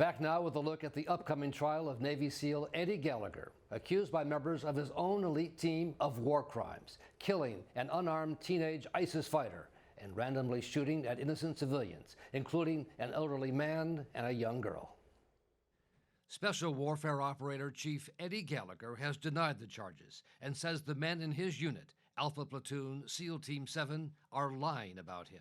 Back now with a look at the upcoming trial of Navy SEAL Eddie Gallagher, accused by members of his own elite team of war crimes, killing an unarmed teenage ISIS fighter and randomly shooting at innocent civilians, including an elderly man and a young girl. Special Warfare Operator Chief Eddie Gallagher has denied the charges and says the men in his unit, Alpha Platoon SEAL Team 7, are lying about him.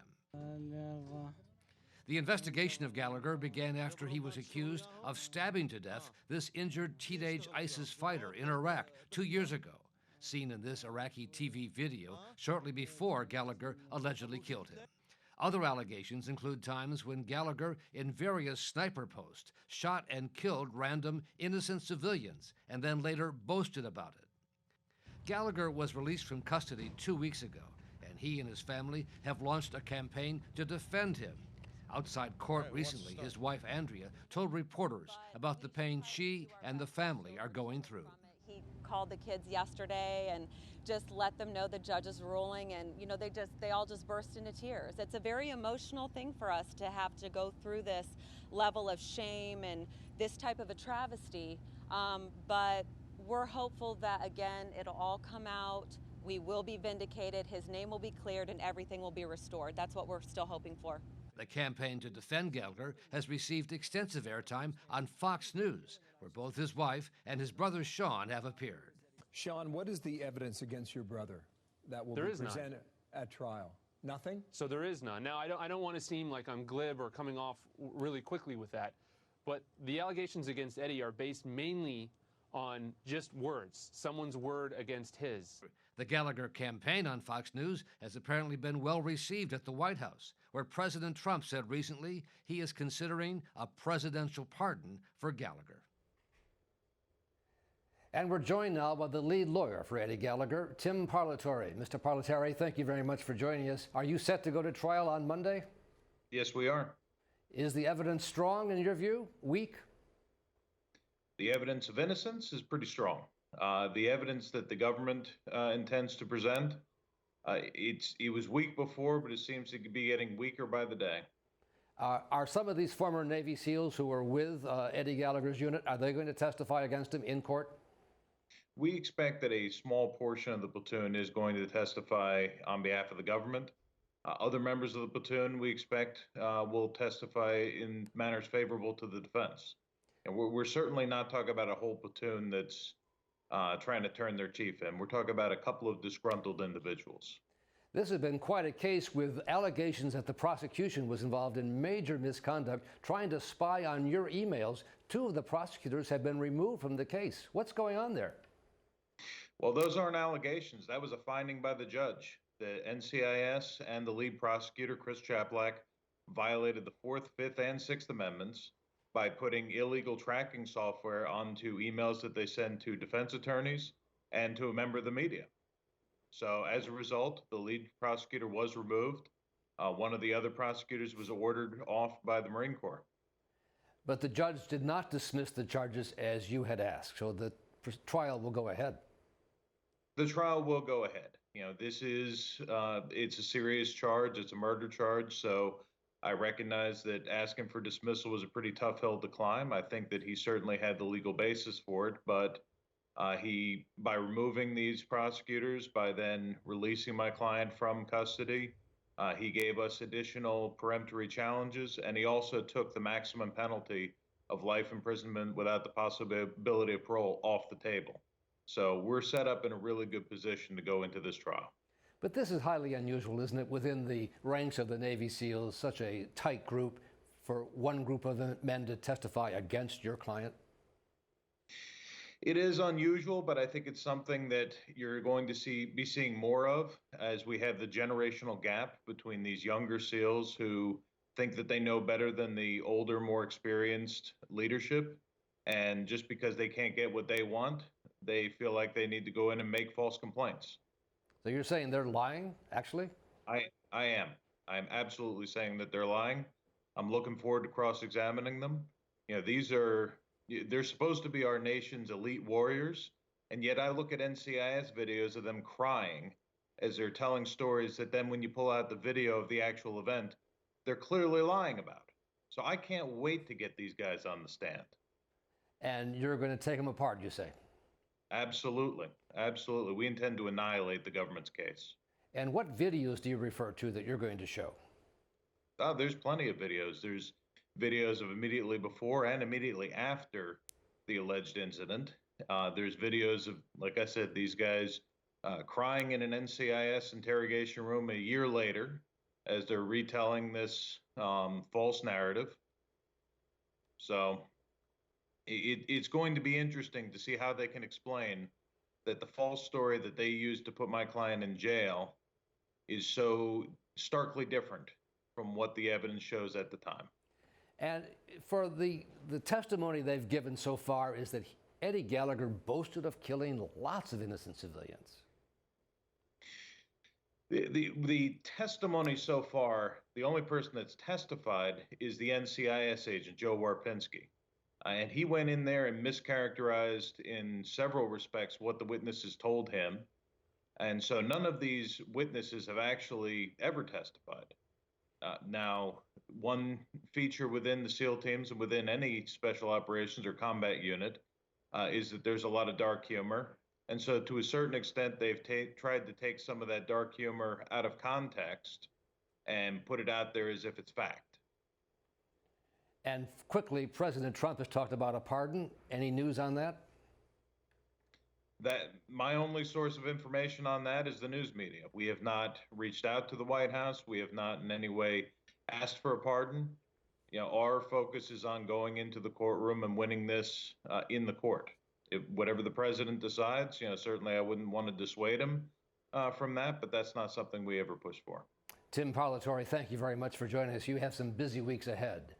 The investigation of Gallagher began after he was accused of stabbing to death this injured teenage ISIS fighter in Iraq 2 years ago, seen in this Iraqi TV video shortly before Gallagher allegedly killed him. Other allegations include times when Gallagher, in various sniper posts, shot and killed random innocent civilians and then later boasted about it. Gallagher was released from custody 2 weeks ago, and he and his family have launched a campaign to defend him. Outside court recently, his wife Andrea told reporters about the pain she and the family are going through. He called the kids yesterday and just let them know the judge's ruling, and they all just burst into tears. It's a very emotional thing for us to have to go through this level of shame and this type of a travesty, but we're hopeful that, again, it'll all come out. We will be vindicated, his name will be cleared, and everything will be restored. That's what we're still hoping for. The campaign to defend Gallagher has received extensive airtime on Fox News, where both his wife and his brother Sean have appeared. Sean, what is the evidence against your brother that will be presented at trial? Nothing? So there is none. Now, I don't want to seem like I'm glib or coming off really quickly with that, but the allegations against Eddie are based mainly on just words, someone's word against his. The Gallagher campaign on Fox News has apparently been well received at the White House, where President Trump said recently he is considering a presidential pardon for Gallagher. And we're joined now by the lead lawyer for Eddie Gallagher, Tim Parlatore. Mr. Parlatore, thank you very much for joining us. Are you set to go to trial on Monday? Yes, we are. Is the evidence strong in your view? Weak? The evidence of innocence is pretty strong. The evidence that the government intends to present, it was weak before, but it seems to be getting weaker by the day. Are some of these former Navy SEALs who were with Eddie Gallagher's unit, are they going to testify against him in court? We expect that a small portion of the platoon is going to testify on behalf of the government. Other members of the platoon, we expect, will testify in manners favorable to the defense. And we're certainly not talking about a whole platoon that's trying to turn their chief in. We're talking about a couple of disgruntled individuals. This has been quite a case with allegations that the prosecution was involved in major misconduct, trying to spy on your emails. 2 of the prosecutors have been removed from the case. What's going on there? Well, those aren't allegations. That was a finding by the judge. The NCIS and the lead prosecutor, Chris Chaplack, violated the 4th, 5th, and 6th Amendments by putting illegal tracking software onto emails that they send to defense attorneys and to a member of the media. So as a result, the lead prosecutor was removed. One of the other prosecutors was ordered off by the Marine Corps. But the judge did not dismiss the charges as you had asked, so the trial will go ahead. The trial will go ahead. This is, it's a serious charge. It's a murder charge. So I recognize that asking for dismissal was a pretty tough hill to climb. I think that he certainly had the legal basis for it, but by removing these prosecutors, by then releasing my client from custody, he gave us additional peremptory challenges, and he also took the maximum penalty of life imprisonment without the possibility of parole off the table. So we're set up in a really good position to go into this trial. But this is highly unusual, isn't it, within the ranks of the Navy SEALs, such a tight group, for one group of men to testify against your client? It is unusual, but I think it's something that you're going to be seeing more of as we have the generational gap between these younger SEALs who think that they know better than the older, more experienced leadership. And just because they can't get what they want, they feel like they need to go in and make false complaints. So you're saying they're lying, actually? I am. I'm absolutely saying that they're lying. I'm looking forward to cross-examining them. They're supposed to be our nation's elite warriors, and yet I look at NCIS videos of them crying as they're telling stories that then when you pull out the video of the actual event, they're clearly lying about. So I can't wait to get these guys on the stand. And you're going to take them apart, you say? Absolutely. Absolutely. We intend to annihilate the government's case. And what videos do you refer to that you're going to show? Oh, there's plenty of videos. There's videos of immediately before and immediately after the alleged incident. There's videos of, like I said, these guys crying in an NCIS interrogation room a year later as they're retelling this false narrative. So it's going to be interesting to see how they can explain that the false story that they used to put my client in jail is so starkly different from what the evidence shows at the time. And for the testimony they've given so far is that Eddie Gallagher boasted of killing lots of innocent civilians. The testimony so far, the only person that's testified is the NCIS agent, Joe Warpinski. And he went in there and mischaracterized in several respects what the witnesses told him. And so none of these witnesses have actually ever testified. Now, one feature within the SEAL teams and within any special operations or combat unit is that there's a lot of dark humor. And so to a certain extent, they've tried to take some of that dark humor out of context and put it out there as if it's fact. And quickly, President Trump has talked about a pardon. Any news on that? That my only source of information on that is the news media. We have not reached out to the White House. We have not in any way asked for a pardon. You know, our focus is on going into the courtroom and winning this in the court. Whatever the president decides, you know, certainly I wouldn't want to dissuade him from that, but that's not something we ever push for. Tim Parlatore, thank you very much for joining us. You have some busy weeks ahead.